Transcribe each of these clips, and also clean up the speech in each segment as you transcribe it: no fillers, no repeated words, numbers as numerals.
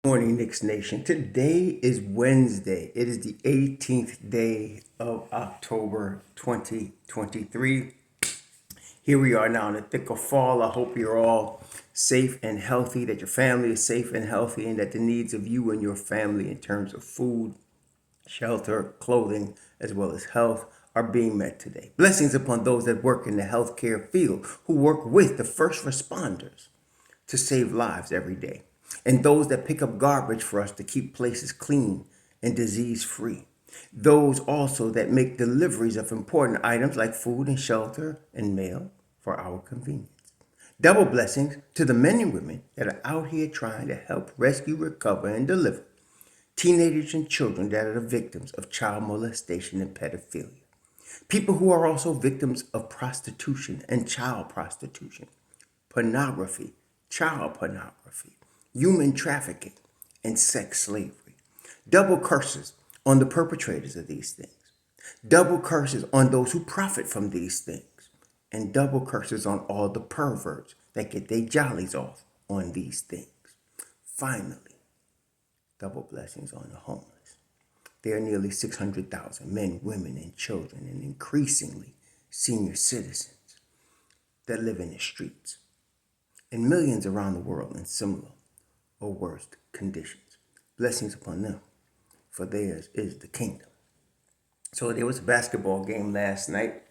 Morning, Knicks Nation. Today is Wednesday. It is the 18th day of October 2023. Here we are now in the thick of fall. I hope you're all safe and healthy, that your family is safe and healthy, and that the needs of you and your family in terms of food, shelter, clothing, as well as health are being met today. Blessings upon those that work in the healthcare field, who work with the first responders to save lives every day, and those that pick up garbage for us to keep places clean and disease free. Those also that make deliveries of important items like food and shelter and mail for our convenience. Double blessings to the men and women that are out here trying to help rescue, recover, and deliver teenagers and children that are the victims of child molestation and pedophilia. People who are also victims of prostitution and child prostitution, pornography, child pornography, human trafficking, and sex slavery. Double curses on the perpetrators of these things. Double curses on those who profit from these things. And double curses on all the perverts that get their jollies off on these things. Finally, double blessings on the homeless. There are nearly 600,000 men, women, and children, and increasingly senior citizens that live in the streets, and millions around the world in similar or worse conditions. Blessings upon them, for theirs is the kingdom. So there was a basketball game last night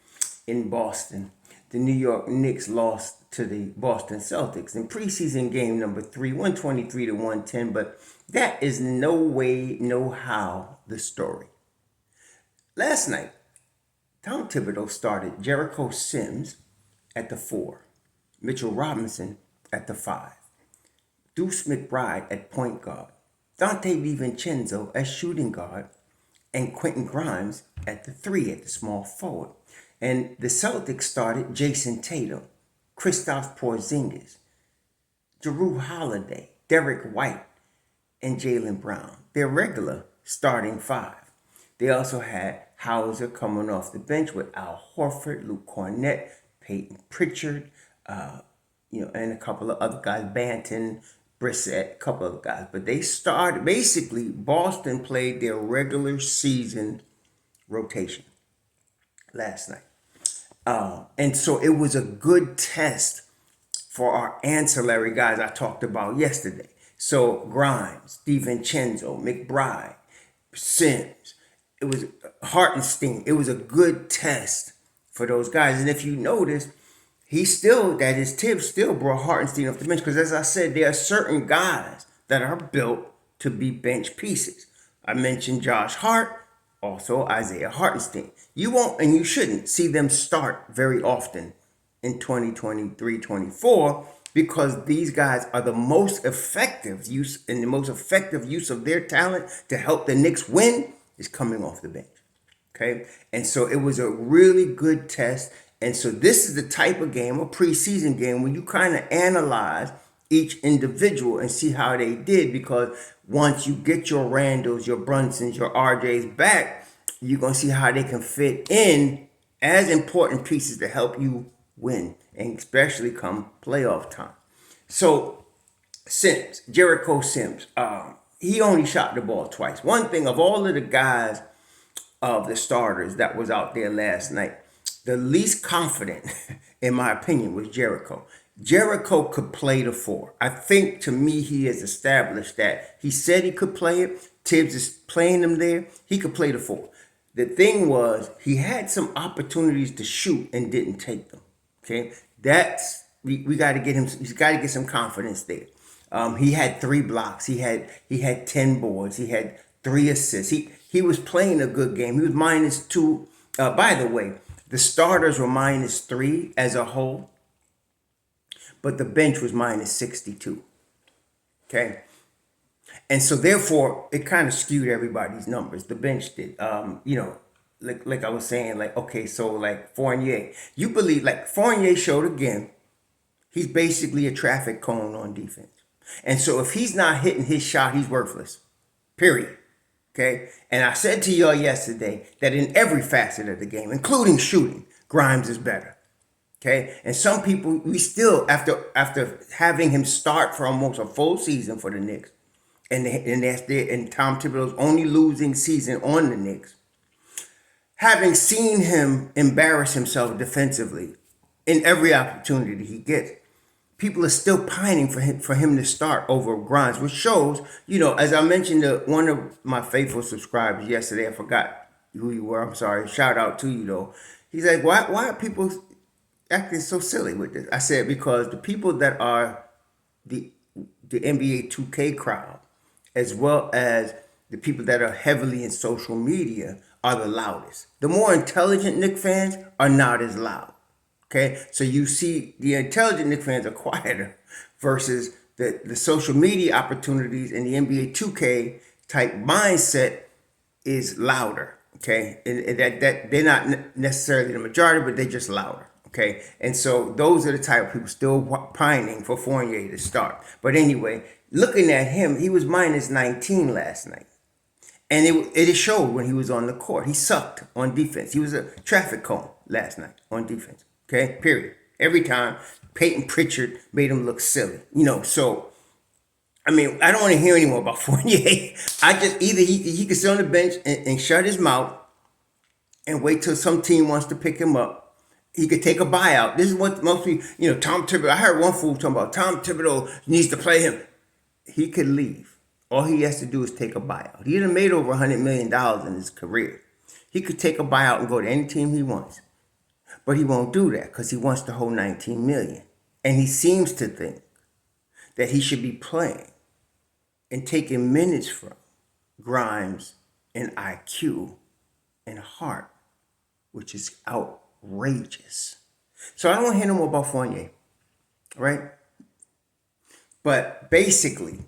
in Boston. The New York Knicks lost to the Boston Celtics in preseason game number 3, 123 to 110, but that is no way, no how the story. Last night, Tom Thibodeau started Jericho Sims at the 4, Mitchell Robinson at the 5, Deuce McBride at point guard, Dante DeVincenzo as shooting guard, and Quentin Grimes at the 3 at the small forward. And the Celtics started Jason Tatum, Kristaps Porzingis, Jrue Holiday, Derek White, and Jaylen Brown, their regular starting 5. They also had Hauser coming off the bench with Al Horford, Luke Cornett, Peyton Pritchard, and a couple of other guys, Banton, Brissett, a couple of guys. But they started, basically, Boston played their regular season rotation last night. And so it was a good test for our ancillary guys I talked about yesterday. So Grimes, DiVincenzo, McBride, Sims, it was Hartenstein. It was a good test for those guys. And if you notice, Thibs still brought Hartenstein off the bench, because as I said, there are certain guys that are built to be bench pieces. I mentioned Josh Hart, also Isaiah Hartenstein. You won't and you shouldn't see them start very often in 2023-24, because these guys are the most effective use of their talent to help the Knicks win is coming off the bench. Okay? And so it was a really good test. And so this is the type of game, a preseason game, where you kind of analyze each individual and see how they did, because once you get your Randalls, your Brunsons, your RJs back, you're going to see how they can fit in as important pieces to help you win, and especially come playoff time. So Sims, Jericho Sims, he only shot the ball twice. One thing, of all of the guys of the starters that was out there last night, the least confident, in my opinion, was Jericho. Jericho could play the 4. I think, to me, he has established that. He said he could play it. Thibs is playing him there. He could play the 4. The thing was, he had some opportunities to shoot and didn't take them. Okay, we got to get him. He's got to get some confidence there. He had 3 blocks. He had 10 boards. He had 3 assists. He was playing a good game. He was -2. By the way, the starters were -3 as a whole, but the bench was -62. Okay. And so therefore, it kind of skewed everybody's numbers. The bench did. Like I was saying, like, okay, so like Fournier, you believe, like Fournier showed again, he's basically a traffic cone on defense. And so if he's not hitting his shot, he's worthless. Period. Okay. And I said to y'all yesterday that in every facet of the game, including shooting, Grimes is better. Okay. And some people, we still, after having him start for almost a full season for the Knicks, and that's there. And Tom Thibodeau's only losing season on the Knicks. Having seen him embarrass himself defensively in every opportunity he gets, people are still pining for him to start over Grimes, which shows, as I mentioned to one of my faithful subscribers yesterday, I forgot who you were. I'm sorry. Shout out to you though. He's like, why are people acting so silly with this? I said, because the people that are the NBA 2K crowd, as well as the people that are heavily in social media, are the loudest. The more intelligent Knicks fans are not as loud. Okay, so you see the intelligent Knicks fans are quieter versus the social media opportunities and the NBA 2K type mindset is louder. Okay, and that they're not necessarily the majority, but they're just louder. Okay, and so those are the type of people still pining for Fournier to start. But anyway, looking at him, he was minus 19 last night. And it showed when he was on the court. He sucked on defense. He was a traffic cone last night on defense. Okay, period. Every time Peyton Pritchard made him look silly. So, I mean, I don't want to hear anymore about Fournier. I just, either he could sit on the bench and shut his mouth and wait till some team wants to pick him up. He could take a buyout. This is what most people, Tom Thibodeau, I heard one fool talking about Tom Thibodeau needs to play him. He could leave. All he has to do is take a buyout. He done made over $100 million in his career. He could take a buyout and go to any team he wants. But he won't do that because he wants the whole $19 million. And he seems to think that he should be playing and taking minutes from Grimes and IQ and Hart, which is outrageous. So I don't want to hear no more about Fournier, right? But basically,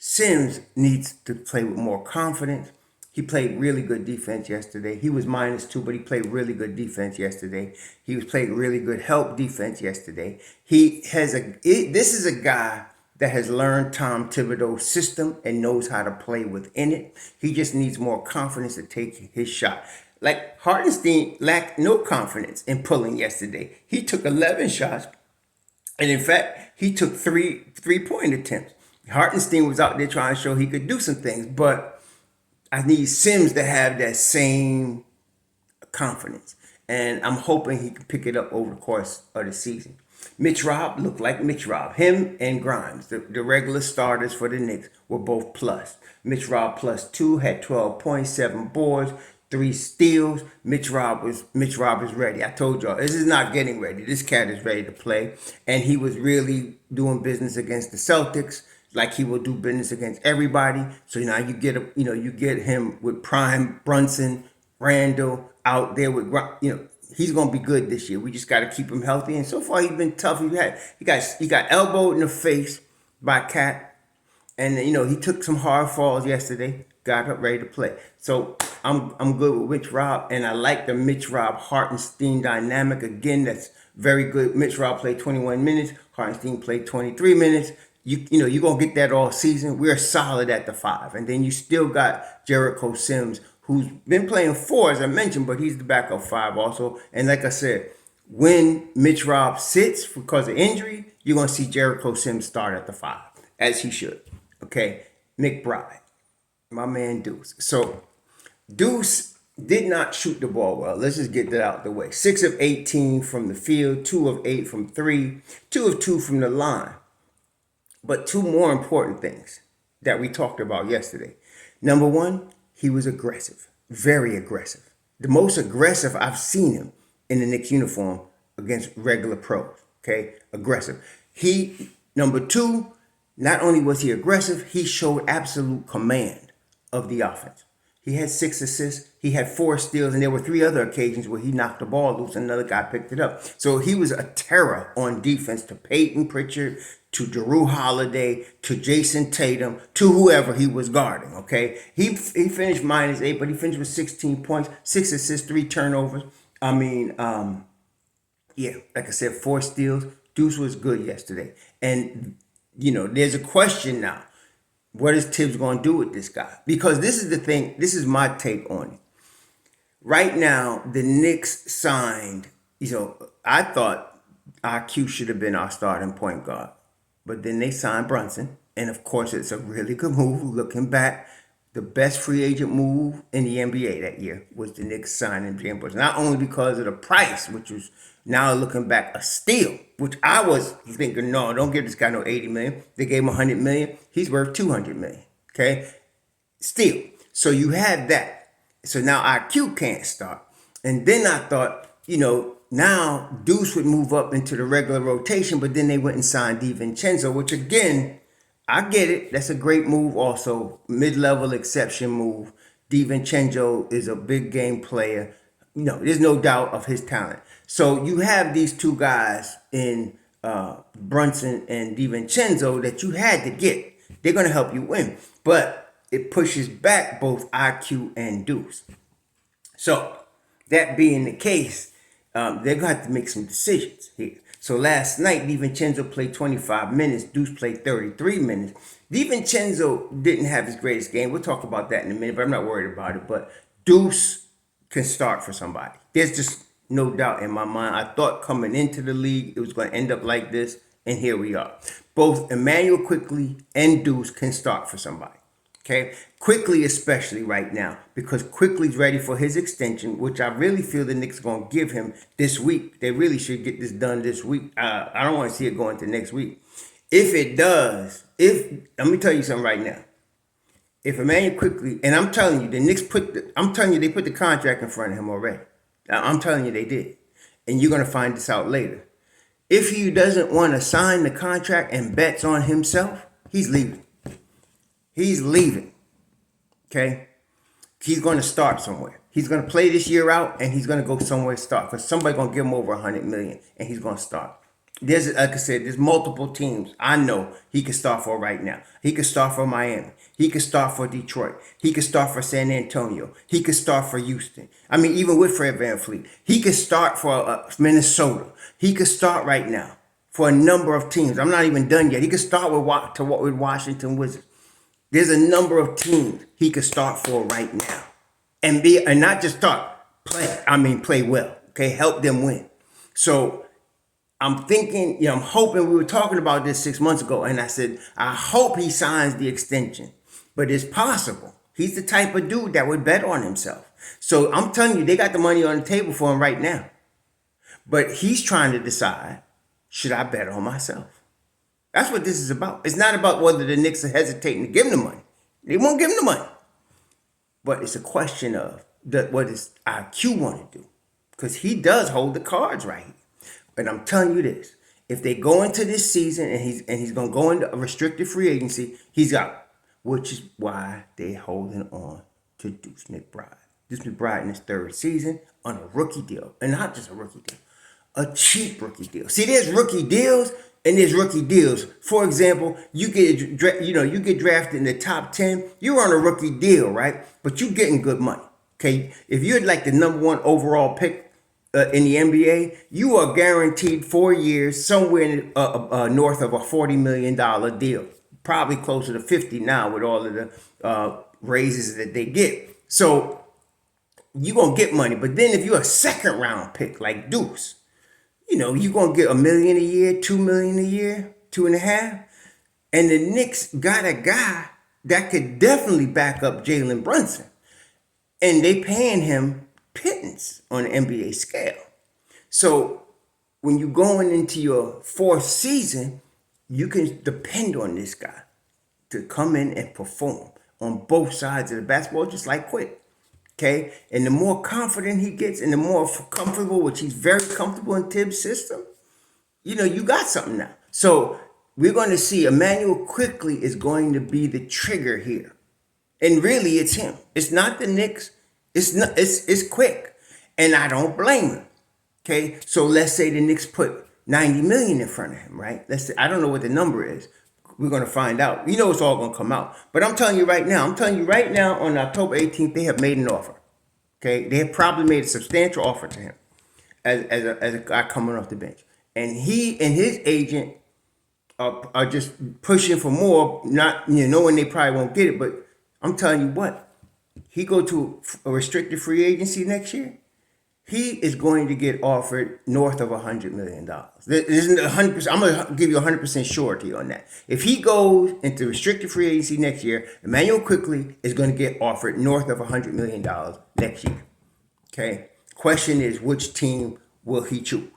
Sims needs to play with more confidence. He played really good defense yesterday. He was -2, but he played really good defense yesterday. He was playing really good help defense yesterday. This is a guy that has learned Tom Thibodeau's system and knows how to play within it. He just needs more confidence to take his shot. Like Hartenstein lacked no confidence in pulling yesterday. He took 11 shots, and in fact, he took three-point attempts. Hartenstein was out there trying to show he could do some things, but I need Sims to have that same confidence. And I'm hoping he can pick it up over the course of the season. Mitch Rob looked like Mitch Rob. Him and Grimes, the regular starters for the Knicks, were both plus. Mitch Rob +2, had 12 points, 7 boards, 3 steals. Mitch Rob is ready. I told y'all, this is not getting ready. This cat is ready to play. And he was really doing business against the Celtics, like he will do business against everybody. So now you get him with Prime, Brunson, Randall out there with, he's gonna be good this year. We just got to keep him healthy. And so far he's been tough. He got elbowed in the face by Cat, and he took some hard falls yesterday. Got up ready to play. So I'm good with Mitch Rob, and I like the Mitch Rob Hartenstein dynamic. Again, that's very good. Mitch Rob played 21 minutes. Hartenstein played 23 minutes. You're going to get that all season. We're solid at the 5. And then you still got Jericho Sims, who's been playing 4, as I mentioned, but he's the backup 5 also. And like I said, when Mitch Rob sits because of injury, you're going to see Jericho Sims start at the 5, as he should. Okay, McBride, my man Deuce. So Deuce did not shoot the ball well. Let's just get that out the way. 6 of 18 from the field, 2 of 8 from 3, 2 of 2 from the line. But 2 more important things that we talked about yesterday. Number 1, he was aggressive, very aggressive. The most aggressive I've seen him in the Knicks uniform against regular pros. Okay, aggressive. Number 2, not only was he aggressive, he showed absolute command of the offense. He had 6 assists, he had 4 steals, and there were 3 other occasions where he knocked the ball loose and another guy picked it up. So he was a terror on defense to Peyton Pritchard, to Drew Holiday, to Jason Tatum, to whoever he was guarding, okay? He finished -8, but he finished with 16 points, 6 assists, 3 turnovers. I mean, like I said, 4 steals. Deuce was good yesterday. And, there's a question now. What is Thibs going to do with this guy? Because this is the thing. This is my take on it. Right now, the Knicks signed, I thought IQ should have been our starting point guard. But then they signed Brunson, And of course, it's a really good move. Looking back, the best free agent move in the NBA that year was the Knicks signing Jalen Brunson. Not only because of the price, which was now looking back a steal, which I was thinking, no, don't give this guy no 80 million. They gave him 100 million. He's worth 200 million. Okay, steal. So you had that. So now IQ can't start. And then I thought, now Deuce would move up into the regular rotation, but then they went and signed DeVincenzo, which again, I get it. That's a great move also. Mid-level exception move. DeVincenzo is a big game player. There's no doubt of his talent. So you have these two guys in Brunson and DeVincenzo that you had to get. They're going to help you win. But it pushes back both IQ and Deuce. So that being the case, they're going to have to make some decisions here. So last night, DeVincenzo played 25 minutes. Deuce played 33 minutes. DeVincenzo didn't have his greatest game. We'll talk about that in a minute, but I'm not worried about it. But Deuce can start for somebody. There's just no doubt in my mind. I thought coming into the league, it was going to end up like this, and here we are. Both Emmanuel Quickly and Deuce can start for somebody. Okay, Quickly especially right now, because Quickly's ready for his extension, which I really feel the Knicks are going to give him this week. They really should get this done this week. I don't want to see it going to next week. If it does, let me tell you something right now. If Emmanuel Quickly, and I'm telling you, the Knicks they put the contract in front of him already. I'm telling you they did. And you're going to find this out later. If he doesn't want to sign the contract and bets on himself, he's leaving. He's leaving, okay? He's going to start somewhere. He's going to play this year out, and he's going to go somewhere to start because somebody's going to give him over $100 million, and he's going to start. Like I said, there's multiple teams I know he can start for right now. He can start for Miami. He can start for Detroit. He can start for San Antonio. He can start for Houston. I mean, even with Fred VanVleet. He can start for Minnesota. He can start right now for a number of teams. I'm not even done yet. He can start with Washington Wizards. There's a number of teams he could start for right now. And not just start, play well. Okay, help them win. So I'm thinking, I'm hoping, we were talking about this 6 months ago, and I said, I hope he signs the extension. But it's possible. He's the type of dude that would bet on himself. So I'm telling you, they got the money on the table for him right now. But he's trying to decide, should I bet on myself? That's what this is about. It's not about whether the Knicks are hesitating to give him the money. They won't give him the money. But it's a question of what does IQ want to do? Because he does hold the cards right here. But I'm telling you this. If they go into this season and he's going to go into a restricted free agency, he's out. Which is why they're holding on to Deuce McBride. Deuce McBride in his third season on a rookie deal. And not just a rookie deal. A cheap rookie deal. See, there's rookie deals. And there's rookie deals. For example, you get drafted in the top 10. You're on a rookie deal, right? But you're getting good money. Okay, if you're like the number one overall pick in the NBA, you are guaranteed 4 years, somewhere north of a $40 million deal. Probably closer to 50 now with all of the raises that they get. So you're gonna get money. But then if you're a second round pick like Deuce, you're going to get $1 million a year, $2 million a year, 2.5. And the Knicks got a guy that could definitely back up Jalen Brunson. And they paying him pittance on the NBA scale. So when you're going into your fourth season, you can depend on this guy to come in and perform on both sides of the basketball, just like Quick. Okay, and the more confident he gets and the more comfortable, which he's very comfortable in Thibs' system, you got something now. So we're going to see Emmanuel Quickly is going to be the trigger here. And really, it's him. It's not the Knicks. It's Quick. And I don't blame him. Okay, so let's say the Knicks put $90 million in front of him, right? Let's say, I don't know what the number is. We're going to find out. It's all going to come out. But I'm telling you right now, on October 18th, they have made an offer. Okay? They have probably made a substantial offer to him as a guy coming off the bench. And he and his agent are just pushing for more, not knowing they probably won't get it. But I'm telling you what, he go to a restricted free agency next year, he is going to get offered north of $100 million. There isn't 100%. I'm going to give you 100% surety on that. If he goes into restricted free agency next year, Emmanuel Quickly is going to get offered north of $100 million next year. Okay. Question is, which team will he choose?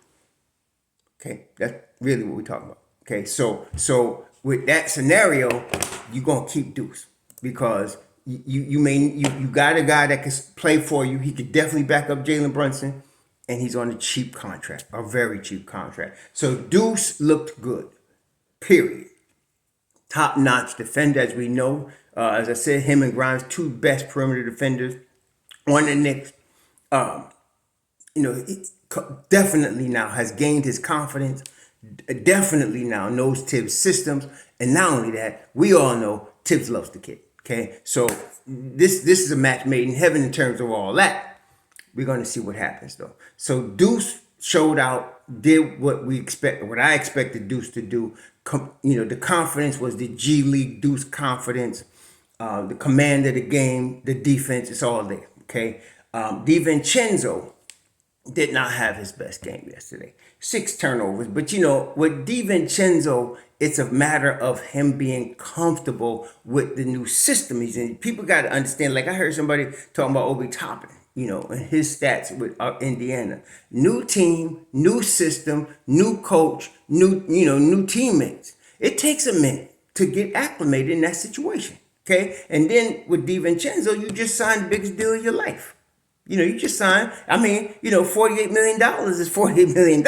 Okay, that's really what we're talking about. Okay, so with that scenario, you're gonna keep Deuce because you got a guy that can play for you. He could definitely back up Jalen Brunson, and he's on a cheap contract, a very cheap contract. So Deuce looked good. Period. Top notch defender, as we know. As I said, him and Grimes, two best perimeter defenders on the Knicks. He definitely now has gained his confidence, definitely now knows Thibs' systems, and not only that, we all know Thibs loves the kid. Okay, so this is a match made in heaven in terms of all that. We're going to see what happens though. So Deuce showed out, did what I expected Deuce to do. The confidence was the G League Deuce confidence, the command of the game, the defense, it's all there. Okay, DeVincenzo did not have his best game yesterday. 6 turnovers. But with DeVincenzo, it's a matter of him being comfortable with the new system he's in. People got to understand, like I heard somebody talking about Obi Toppin, and his stats with Indiana. New team, new system, new coach, new teammates. It takes a minute to get acclimated in that situation. Okay? And then with DeVincenzo, you just signed the biggest deal of your life. You just signed, $48 million is $48 million.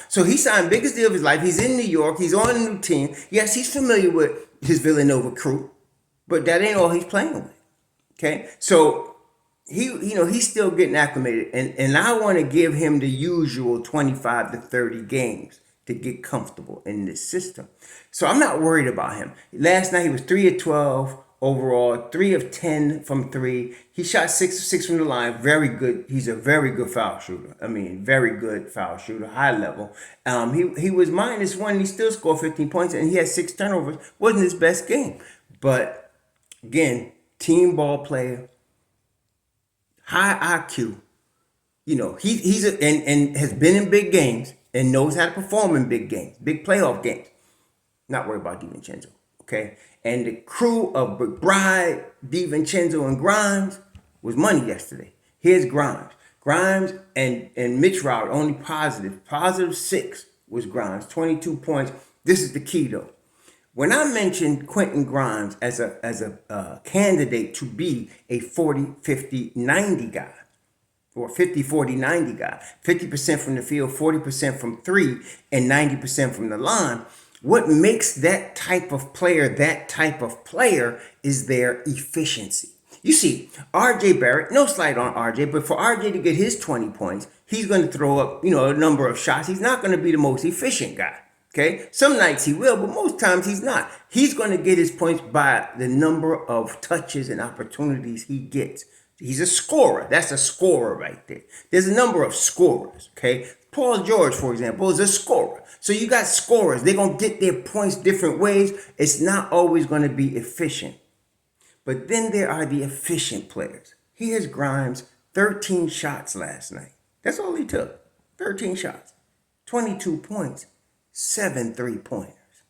So he signed biggest deal of his life. He's in New York. He's on a new team. Yes, he's familiar with his Villanova crew, but that ain't all he's playing with. Okay? So he's still getting acclimated. And I want to give him the usual 25 to 30 games to get comfortable in this system. So I'm not worried about him. Last night he was 3 of 12. Overall, 3 of 10 from 3. He shot 6 of 6 from the line. Very good. He's a very good foul shooter. Very good foul shooter, high level. He was -1. He still scored 15 points, and he had 6 turnovers. Wasn't his best game, but again, team ball player, high IQ. He's and has been in big games and knows how to perform in big games, big playoff games. Not worried about DiVincenzo. Okay, and the crew of McBride, DiVincenzo, and Grimes was money yesterday. Here's Grimes. Grimes and Mitch Robert only positive 6 was Grimes, 22 points. This is the key though. When I mentioned Quentin Grimes as a candidate to be a 40, 50, 90 guy, or 50, 40, 90 guy, 50% from the field, 40% from 3, and 90% from the line. What makes that type of player is their efficiency. You see, RJ Barrett, no slight on RJ, but for RJ to get his 20 points, he's going to throw up, a number of shots. He's not going to be the most efficient guy. Okay? Some nights he will, but most times he's not. He's going to get his points by the number of touches and opportunities he gets. He's a scorer. That's a scorer right there. There's a number of scorers. Okay? Paul George, for example, is a scorer. So you got scorers. They're going to get their points different ways. It's not always going to be efficient. But then there are the efficient players. Here's Grimes, 13 shots last night. That's all he took. 13 shots. 22 points. 7 3-pointers.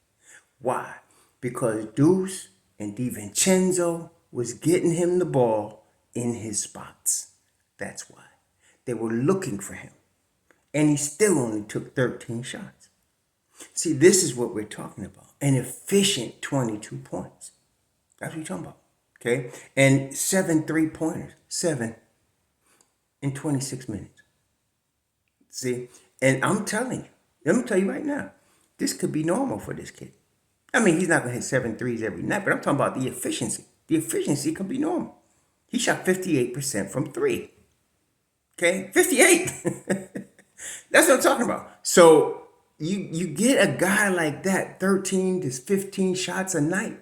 Why? Because Deuce and DiVincenzo was getting him the ball in his spots. That's why. They were looking for him. And he still only took 13 shots. See, this is what we're talking about. An efficient 22 points. That's what you're talking about. Okay? And 7 3-pointers. 7 in 26 minutes. See? And I'm telling you, let me tell you right now, this could be normal for this kid. He's not going to hit 7 threes every night, but I'm talking about the efficiency. The efficiency could be normal. He shot 58% from 3. Okay? 58. That's what I'm talking about. So you get a guy like that, 13 to 15 shots a night,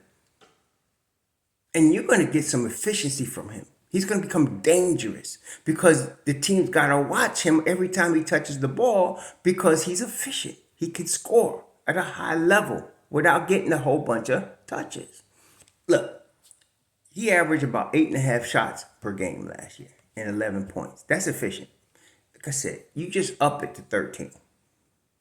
and you're going to get some efficiency from him. He's going to become dangerous because the team's got to watch him every time he touches the ball because he's efficient. He can score at a high level without getting a whole bunch of touches. Look, he averaged about 8.5 shots per game last year and 11 points. That's efficient. like I said, you just up it to 13.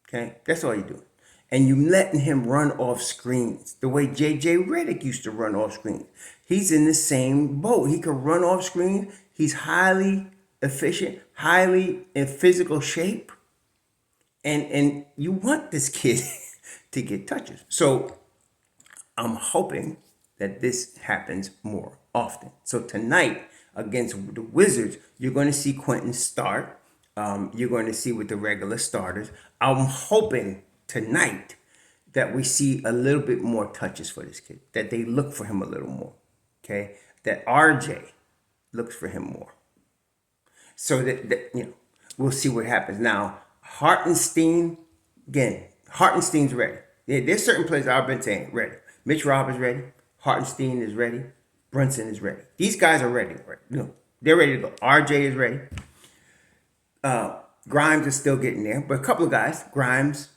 Okay, that's all you're doing. And you letting him run off screens the way J.J. Redick used to run off screens. He's in the same boat. He can run off screen. He's highly efficient, highly in physical shape. And you want this kid to get touches. So I'm hoping that this happens more often. So tonight against the Wizards, you're going to see Quentin start. You're going to see with the regular starters. I'm hoping tonight that we see a little bit more touches for this kid, that they look for him a little more, okay? That RJ looks for him more. So that we'll see what happens. Now, Hartenstein, again, Hartenstein's ready. There's certain players I've been saying ready. Mitch Roberts ready. Hartenstein is ready. Brunson is ready. These guys are ready. They're ready to go. RJ is ready. Grimes is still getting there, but a couple of guys, Grimes,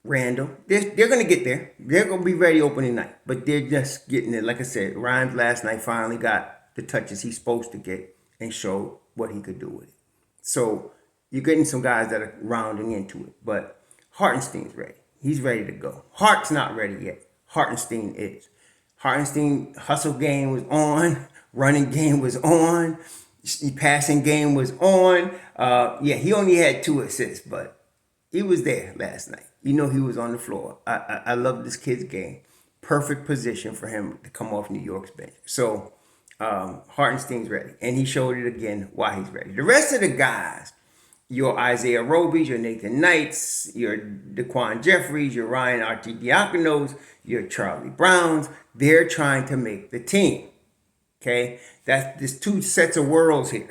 Randall, they're going to get there. They're going to be ready opening night, but they're just getting there. Like I said, Grimes last night finally got the touches he's supposed to get and showed what he could do with it. So you're getting some guys that are rounding into it, but Hartenstein's ready. He's ready to go. Hart's not ready yet. Hartenstein is. Hartenstein hustle game was on, running game was on, passing game was on. He only had 2 assists, but he was there last night. He was on the floor. I love this kid's game. Perfect position for him to come off New York's bench. So Hartenstein's ready, and he showed it again why he's ready. The rest of the guys, your Isaiah Roby's, your Nathan Knights, your Daquan Jeffries, your Ryan Arcidiaconos, your Charlie Browns, they're trying to make the team. Okay? There's 2 sets of worlds here.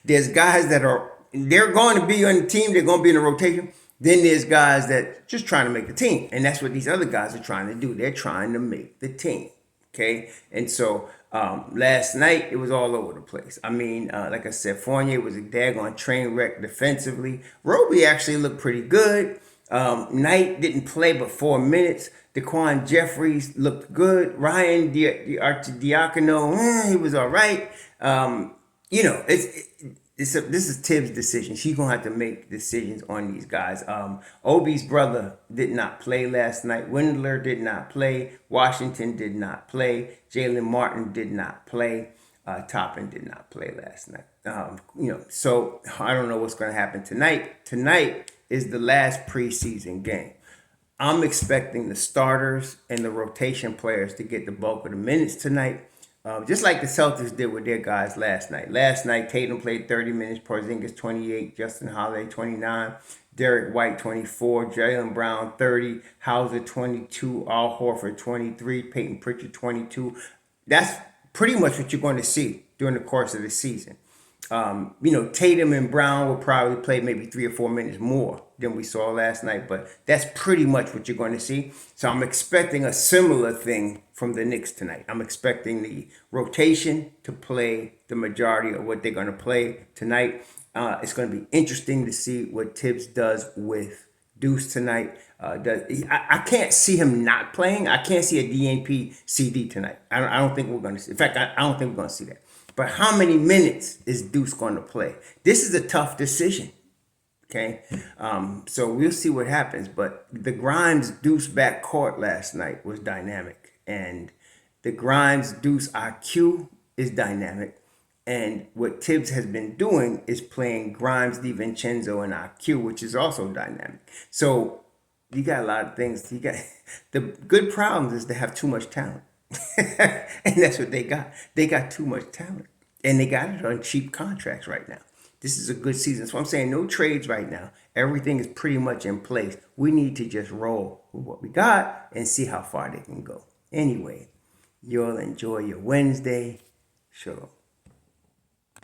There's guys they're going to be on the team, they're going to be in the rotation. Then there's guys that just trying to make the team. And that's what these other guys are trying to do. They're trying to make the team. Okay? And so last night, it was all over the place. I mean, like I said, Fournier was a daggone train wreck defensively. Roby actually looked pretty good. Knight didn't play but 4 minutes. Daquan Jeffries looked good. Ryan Arcidiacono, he was all right. This is Thibs' decision. She's going to have to make decisions on these guys. Obi's brother did not play last night. Windler did not play. Washington did not play. Jalen Martin did not play. Toppin did not play last night. So I don't know what's going to happen tonight. Tonight is the last preseason game. I'm expecting the starters and the rotation players to get the bulk of the minutes tonight. Just like the Celtics did with their guys last night. Last night, Tatum played 30 minutes, Porzingis 28, Justin Holiday 29, Derek White 24, Jaylen Brown 30, Hauser 22, Al Horford 23, Peyton Pritchard 22. That's pretty much what you're going to see during the course of the season. Tatum and Brown will probably play maybe 3 or 4 minutes more than we saw last night, but that's pretty much what you're going to see. So I'm expecting a similar thing from the Knicks tonight. I'm expecting the rotation to play the majority of what they're going to play tonight. It's going to be interesting to see what Thibs does with Deuce tonight. I can't see him not playing. I can't see a DNP CD tonight. I don't think we're going to see. In fact, I don't think we're going to see that. But how many minutes is Deuce going to play? This is a tough decision. Okay, so we'll see what happens. But the Grimes Deuce backcourt last night was dynamic, and the Grimes Deuce IQ is dynamic. And what Thibs has been doing is playing Grimes, DeVincenzo, and IQ, which is also dynamic. So you got a lot of things. You got the good problems is to have too much talent. And that's what they got. They got too much talent. And they got it on cheap contracts right now. This is a good season. So I'm saying no trades right now. Everything is pretty much in place. We need to just roll with what we got and see how far they can go. Anyway, you'll enjoy your Wednesday. Shalom.